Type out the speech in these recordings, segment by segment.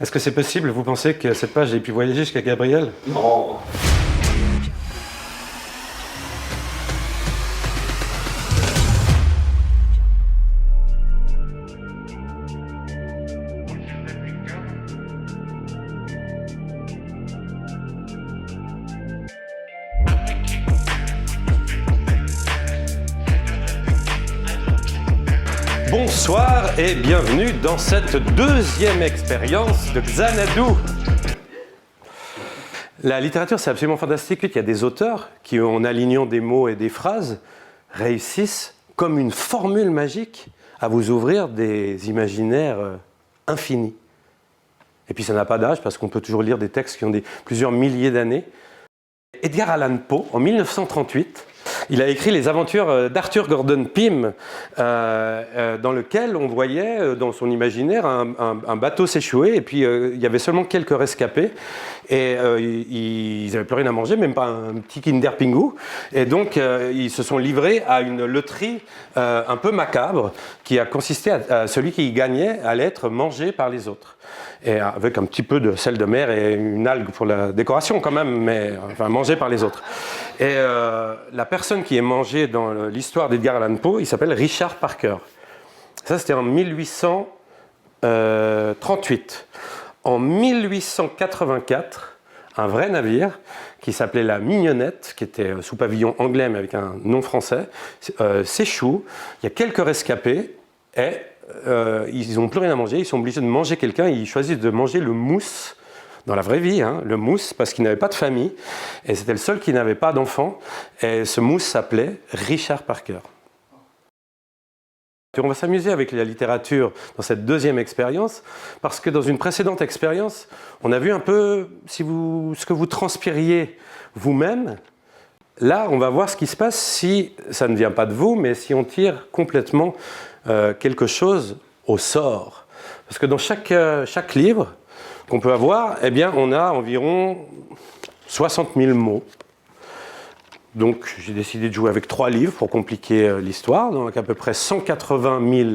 Est-ce que c'est possible? Vous pensez que cette page ait pu voyager jusqu'à Gabriel? Non. Bonsoir et bienvenue dans cette deuxième expérience de Xanadu. La littérature, c'est absolument fantastique. Il y a des auteurs qui, en alignant des mots et des phrases, réussissent comme une formule magique à vous ouvrir des imaginaires infinis. Et puis ça n'a pas d'âge parce qu'on peut toujours lire des textes qui ont plusieurs milliers d'années. Edgar Allan Poe, en 1938, il a écrit les aventures d'Arthur Gordon Pym, dans lequel on voyait dans son imaginaire un bateau s'échouer et puis il y avait seulement quelques rescapés et ils n'avaient plus rien à manger, même pas un petit Kinder Pingu, et donc ils se sont livrés à une loterie un peu macabre qui a consisté à celui qui gagnait allait être mangé par les autres. Et avec un petit peu de sel de mer et une algue pour la décoration quand même, mais enfin mangé par les autres. Et la personne qui est mangée dans l'histoire d'Edgar Allan Poe, il s'appelle Richard Parker. Ça, c'était en 1838. En 1884, un vrai navire qui s'appelait la Mignonnette, qui était sous pavillon anglais mais avec un nom français, s'échoue. Il y a quelques rescapés et ils n'ont plus rien à manger, ils sont obligés de manger quelqu'un, ils choisissent de manger le mousse, dans la vraie vie, hein, le mousse, parce qu'ils n'avaient pas de famille, et c'était le seul qui n'avait pas d'enfant, et ce mousse s'appelait Richard Parker. On va s'amuser avec la littérature dans cette deuxième expérience, parce que dans une précédente expérience, on a vu un peu ce que vous transpiriez vous-même. Là, on va voir ce qui se passe si ça ne vient pas de vous, mais si on tire complètement quelque chose au sort. Parce que dans chaque livre qu'on peut avoir, eh bien, on a environ 60 000 mots. Donc, j'ai décidé de jouer avec 3 livres pour compliquer l'histoire, donc à peu près 180 000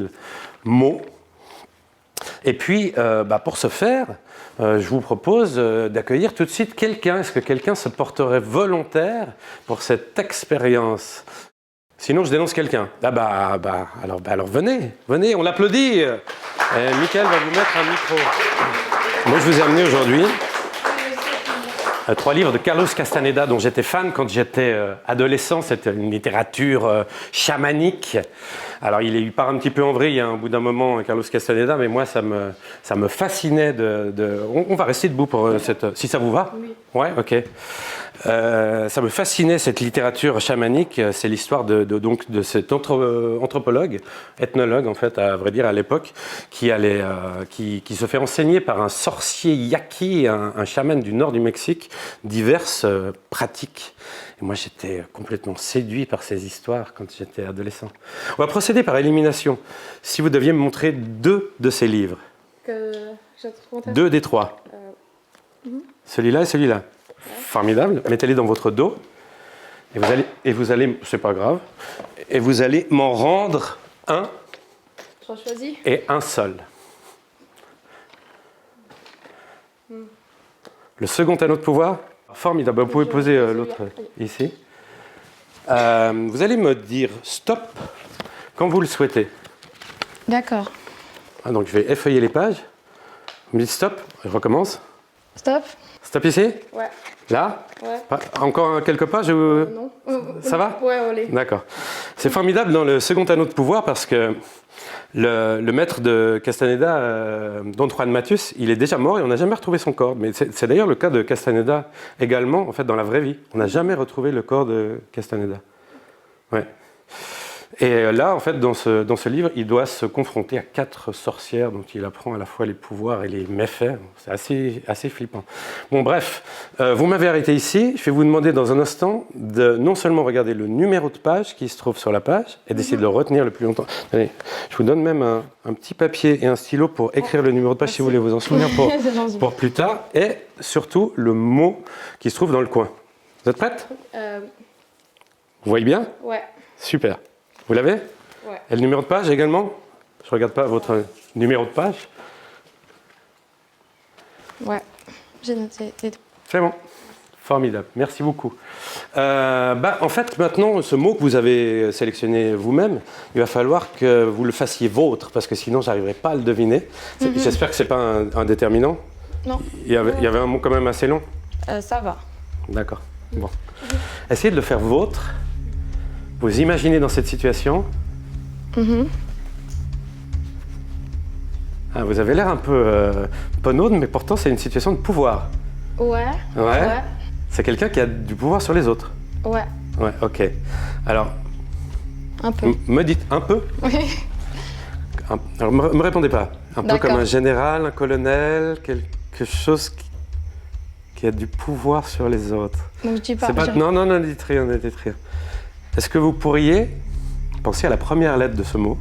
mots. Et puis, pour ce faire, je vous propose d'accueillir tout de suite quelqu'un. Est-ce que quelqu'un se porterait volontaire pour cette expérience? Sinon, je dénonce quelqu'un. Alors venez, on l'applaudit. Michael va vous mettre un micro. Moi, je vous ai amené aujourd'hui 3 livres de Carlos Castaneda, dont j'étais fan quand j'étais adolescent. C'était une littérature chamanique. Alors, il part un petit peu en vrille au bout d'un moment, Carlos Castaneda, mais moi, ça me fascinait On va rester debout pour cette... Si ça vous va? Oui. Ouais, ok. Ça me fascinait, cette littérature chamanique. C'est l'histoire de cet anthropologue, ethnologue, en fait, à vrai dire, à l'époque, qui se fait enseigner par un sorcier yaqui, un chaman du nord du Mexique, diverses pratiques. Et moi, j'étais complètement séduit par ces histoires quand j'étais adolescent. On va procéder par élimination. Si vous deviez me montrer 2 de ces livres. 2 des 3. Celui-là et celui-là. Ouais. Formidable. Mettez-les dans votre dos. Et vous allez, c'est pas grave, et vous allez m'en rendre un. J'en choisis. Et un seul. Le second anneau de pouvoir. Formidable. Vous pouvez poser l'autre ici. Vous allez me dire stop quand vous le souhaitez. D'accord. Donc je vais effeuiller les pages. Vous me dites stop, je recommence. Stop. Stop ici? Ouais. Là? Ouais. Encore quelques pages? Non. Ça va? Ouais, on l'est. D'accord. C'est formidable dans le second anneau de pouvoir parce que le maître de Castaneda, Don Juan Matus, il est déjà mort et on n'a jamais retrouvé son corps. Mais c'est d'ailleurs le cas de Castaneda également, en fait, dans la vraie vie. On n'a jamais retrouvé le corps de Castaneda. Ouais. Et là, en fait, dans ce livre, il doit se confronter à 4 sorcières dont il apprend à la fois les pouvoirs et les méfaits. C'est assez flippant. Bon, bref, vous m'avez arrêté ici. Je vais vous demander dans un instant de non seulement regarder le numéro de page qui se trouve sur la page et d'essayer de le retenir le plus longtemps. Allez, je vous donne même un petit papier et un stylo pour écrire le numéro de page si vous voulez vous en souvenir pour plus tard. Et surtout, le mot qui se trouve dans le coin. Vous êtes prête? Vous voyez bien? Ouais. Super. Vous l'avez? Ouais. Et le numéro de page également? Je ne regarde pas votre numéro de page. Ouais, j'ai noté. C'est bon. Formidable. Merci beaucoup. En fait, maintenant, ce mot que vous avez sélectionné vous-même, il va falloir que vous le fassiez vôtre, parce que sinon, je n'arriverai pas à le deviner. J'espère que ce n'est pas un déterminant. Non. Il y avait un mot quand même assez long. Ça va. D'accord. Bon. Essayez de le faire vôtre. Vous imaginez dans cette situation. Ah, vous avez l'air un peu penaude, mais pourtant, c'est une situation de pouvoir. Ouais. C'est quelqu'un qui a du pouvoir sur les autres. Ouais. Ouais, ok. Alors, Un peu. me dites un peu. Oui. Alors, me répondez pas. Un peu D'accord. comme un général, un colonel, quelque chose qui a du pouvoir sur les autres. Donc je dis pas. C'est pas... Non, ne dites rien, ne dites rien. Est-ce que vous pourriez penser à la première lettre de ce mot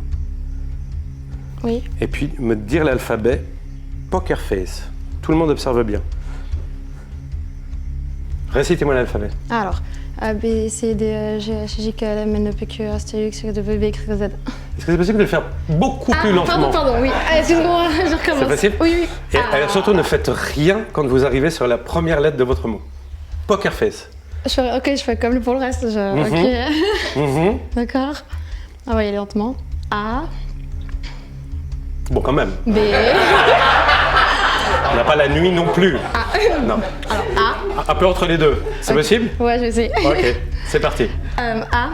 Oui. et puis me dire l'alphabet Poker Face. Tout le monde observe bien. Récitez-moi l'alphabet. Alors, A, B, C, D, E, G, H, I, K, L, M, N, O, P, Q, R, S, T, U, X, Y, W, X, Y, Z. Est-ce que c'est possible de le faire beaucoup plus lentement? Pardon, oui. Excuse-moi, je recommence. C'est possible? Oui. Et surtout, ne faites rien quand vous arrivez sur la première lettre de votre mot. Poker Face. Je fais comme pour le reste. Ok. D'accord. On va y aller lentement. A, Bon, quand même. B. On n'a pas la nuit non plus. Non. Alors, A. Un peu entre les deux. C'est possible? Ouais, je vais essayer. Ok, c'est parti. A,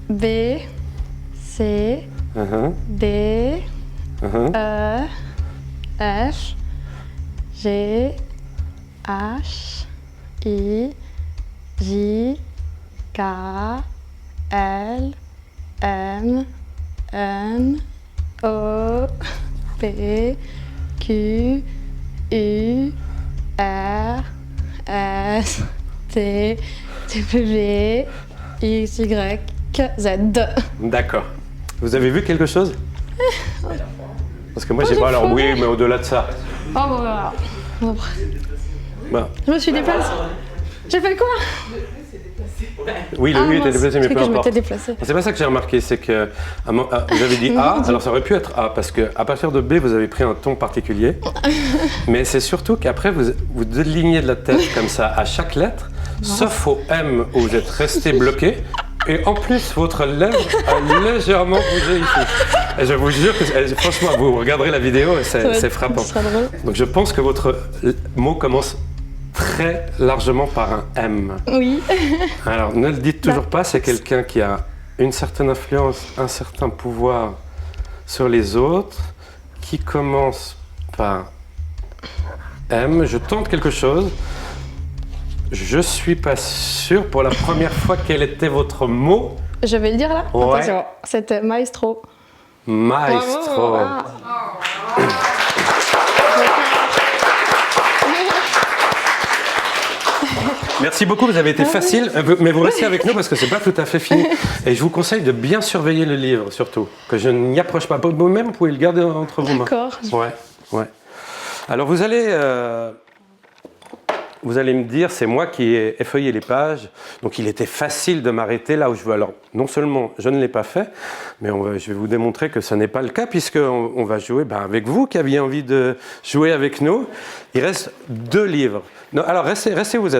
B, C, D, E, F, G, H, I, J, K, L, M, N, O, P, Q, U, R, S, T, W, X, Y, Z. D'accord. Vous avez vu quelque chose? Parce que moi, j'ai pas. Alors, oui, mais au-delà de ça. Oh, bon, voilà. Bah, Je me suis déplacée. J'ai fait quoi? oui, le U était déplacé, mais peu Je importe. m'étais déplacée. C'est pas ça que j'ai remarqué, c'est que vous avez dit A, alors ça aurait pu être A, parce qu'à partir de B, vous avez pris un ton particulier. Mais c'est surtout qu'après, vous délignez de la tête comme ça à chaque lettre, sauf au M où vous êtes resté bloqué. Et en plus, votre lèvre a légèrement bougé ici. Et je vous jure que, franchement, vous regarderez la vidéo et c'est frappant. Ce sera drôle. Donc je pense que votre mot commence très largement par un M. Oui. Alors, ne le dites toujours pas, c'est quelqu'un qui a une certaine influence, un certain pouvoir sur les autres, qui commence par M. Je tente quelque chose. Je suis pas sûr pour la première fois quel était votre mot. Je vais le dire là. Ouais. Attention, c'était maestro. Maestro. Bravo. Ah. Merci beaucoup, vous avez été facile, mais vous restez avec nous parce que c'est pas tout à fait fini. Et je vous conseille de bien surveiller le livre, surtout, que je n'y approche pas. Vous-même, vous pouvez le garder entre vos mains. D'accord. Ouais. Alors vous allez me dire, c'est moi qui ai effeuillé les pages, donc il était facile de m'arrêter là où je veux. Alors non seulement je ne l'ai pas fait, mais je vais vous démontrer que ce n'est pas le cas, puisqu'on va jouer avec vous qui aviez envie de jouer avec nous. Il reste 2 livres. Non, alors restez où vous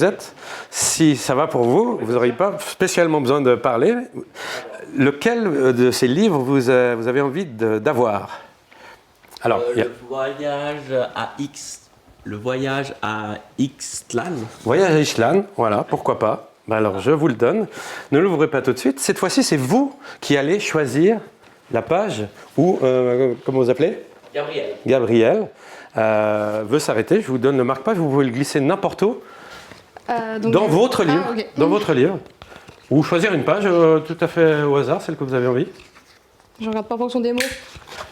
êtes. Si ça va pour vous, vous n'aurez pas spécialement besoin de parler. Lequel de ces livres vous avez envie d'avoir? Alors, Le voyage à Ixtlan. Voyage à Ixtlan, voilà, pourquoi pas. Alors, je vous le donne. Ne l'ouvrez pas tout de suite. Cette fois-ci, c'est vous qui allez choisir la page où, comment vous appelez? Gabriel veut s'arrêter. Je vous donne le marque-page. Vous pouvez le glisser n'importe où. Dans votre livre. Ah, okay. Dans votre livre. Ou choisir une page tout à fait au hasard, celle que vous avez envie. Je regarde pas en fonction des mots.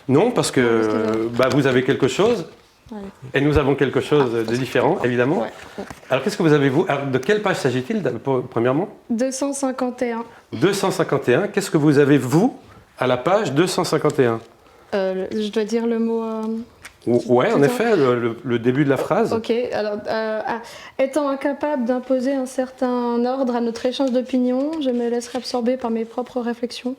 Non, parce que vous avez quelque chose. Ouais. Et nous avons quelque chose de différent, évidemment. Ouais. Alors, qu'est-ce que vous avez, vous? Alors, de quelle page s'agit-il, premièrement? 251. 251. Qu'est-ce que vous avez, vous, à la page 251? Je dois dire le mot... Ouais, en effet, le début de la phrase. Ok, alors, étant incapable d'imposer un certain ordre à notre échange d'opinions, je me laisserai absorber par mes propres réflexions.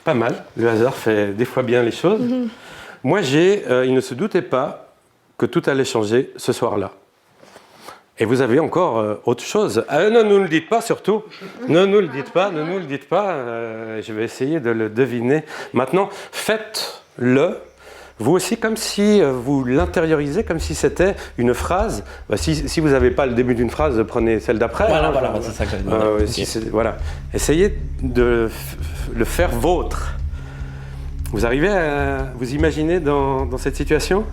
Pas mal, le hasard fait des fois bien les choses. Moi, il ne se doutait pas que tout allait changer ce soir-là. Et vous avez encore autre chose. Ne nous le dites pas surtout. Ne nous le dites pas, ne nous le dites pas. Je vais essayer de le deviner. Maintenant, faites-le, vous aussi, comme si vous l'intériorisez, comme si c'était une phrase. Si vous n'avez pas le début d'une phrase, prenez celle d'après. Voilà, c'est ça que j'allais dire. Si voilà. Essayez de le faire vôtre. Vous arrivez à vous imaginer dans cette situation ?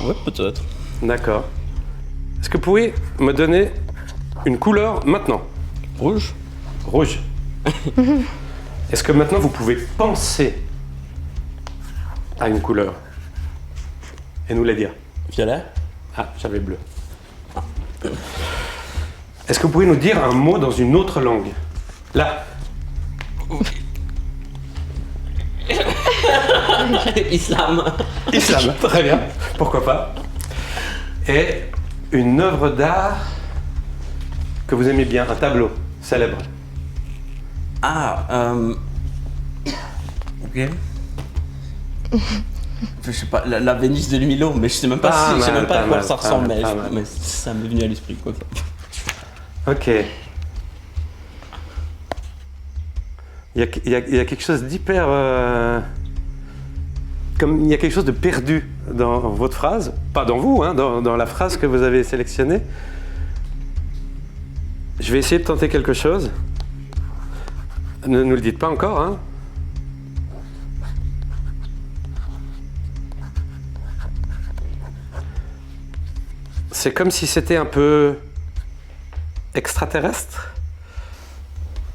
Ouais, peut-être. D'accord. Est-ce que vous pouvez me donner une couleur maintenant ? Rouge. Rouge. Est-ce que maintenant vous pouvez penser à une couleur et nous la dire ? Violet. Ah, j'avais bleu. Est-ce que vous pouvez nous dire un mot dans une autre langue ? Là. Islam. Islam, très bien. Pourquoi pas ? Et une œuvre d'art que vous aimez bien, un tableau célèbre. Ok. Je sais pas, la Vénus de Milo, mais je sais même pas, je sais même pas à quoi ça ressemble, mais ça m'est venu à l'esprit quoi. Ok. Il y a quelque chose d'hyper... Comme il y a quelque chose de perdu dans votre phrase, pas dans vous, hein, dans la phrase que vous avez sélectionnée. Je vais essayer de tenter quelque chose. Ne nous le dites pas encore, hein. C'est comme si c'était un peu extraterrestre.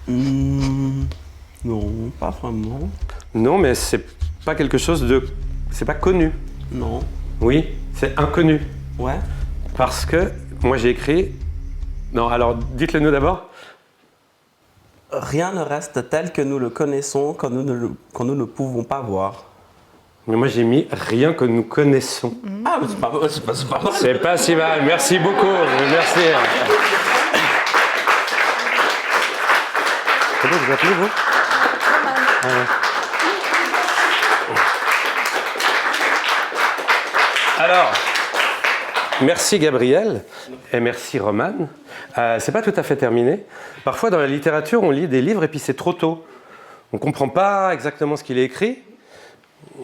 Non, pas vraiment. Non, mais c'est pas quelque chose de... C'est pas connu. Non. Oui, c'est inconnu. Ouais. Parce que moi j'ai écrit... Non, alors dites-le nous d'abord. Rien ne reste tel que nous le connaissons quand nous ne pouvons pas voir. Mais moi j'ai mis rien que nous connaissons. Ah, mais c'est pas mal. C'est pas si mal, merci beaucoup, merci. Comment vous appelez vous ? Alors, merci Gabriel et merci Romane. C'est pas tout à fait terminé. Parfois dans la littérature, on lit des livres et puis c'est trop tôt. On comprend pas exactement ce qu'il est écrit.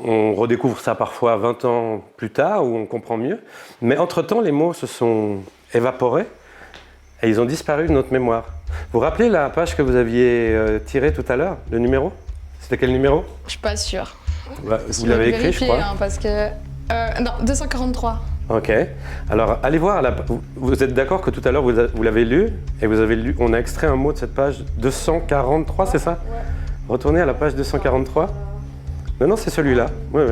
On redécouvre ça parfois 20 ans plus tard où on comprend mieux. Mais entre-temps, les mots se sont évaporés et ils ont disparu de notre mémoire. Vous vous rappelez la page que vous aviez tirée tout à l'heure, le numéro ? C'était quel numéro ? Je suis pas sûre. Vous l'avez écrit, je crois. Hein, parce que... non, 243. Ok. Alors, allez voir. Vous êtes d'accord que tout à l'heure, vous l'avez lu et vous avez lu. On a extrait un mot de cette page 243, c'est ça ? Ouais. Retournez à la page 243. Non, c'est celui-là. Oui.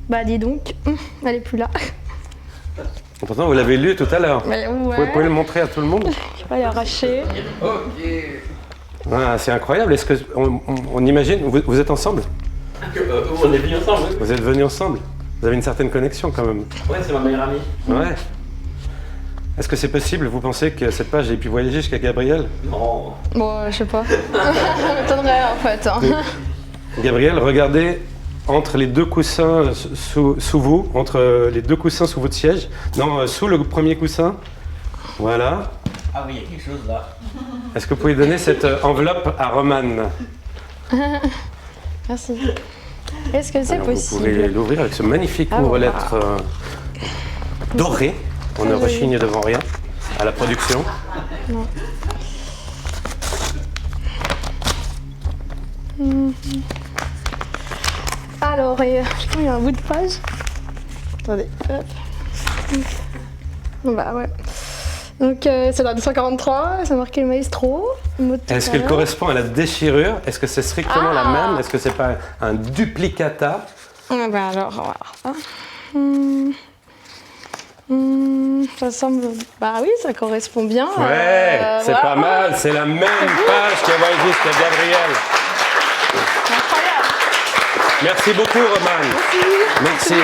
Bah dis donc, elle est plus là. Pourtant, vous l'avez lu tout à l'heure. Mais Vous ouais, pouvez le montrer à tout le monde ? je vais pas y arracher. Ah, c'est incroyable. Est-ce qu'on imagine, vous êtes ensemble ? On est venus ensemble, oui. Vous êtes venus ensemble ? Vous avez une certaine connexion quand même. Ouais, c'est ma meilleure amie. Ouais. Est-ce que c'est possible, vous pensez que cette page ait pu voyager jusqu'à Gabriel ? Non. Bon, je sais pas. Ça m'étonnerait en fait. Hein. Gabriel, regardez entre les deux coussins sous vous, entre les deux coussins sous votre siège. Non, sous le premier coussin. Voilà. Ah oui, il y a quelque chose là. Est-ce que vous pouvez donner cette enveloppe à Romane ? Merci. Est-ce que c'est Alors, possible? Vous pouvez l'ouvrir avec ce magnifique Ah, ouvre-lettres doré. On ne joli. rechigne devant rien à la production. Non. Alors, je crois qu'il y a un bout de page. Attendez, hop. Bah ouais. Donc c'est la 243, c'est marqué le maestro. Est-ce qu'elle correspond à la déchirure? Est-ce que c'est strictement la même? Est-ce que c'est pas un duplicata? Ah bah alors, voilà. Ça semble... Bah oui, ça correspond bien. Ouais, c'est voilà. pas mal, c'est la même page que va jusqu'à Gabriel. Incroyable. Merci beaucoup, Romane. Merci.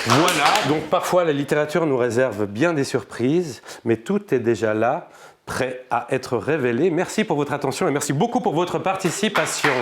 Voilà, donc parfois la littérature nous réserve bien des surprises, mais tout est déjà là, prêt à être révélé. Merci pour votre attention et merci beaucoup pour votre participation.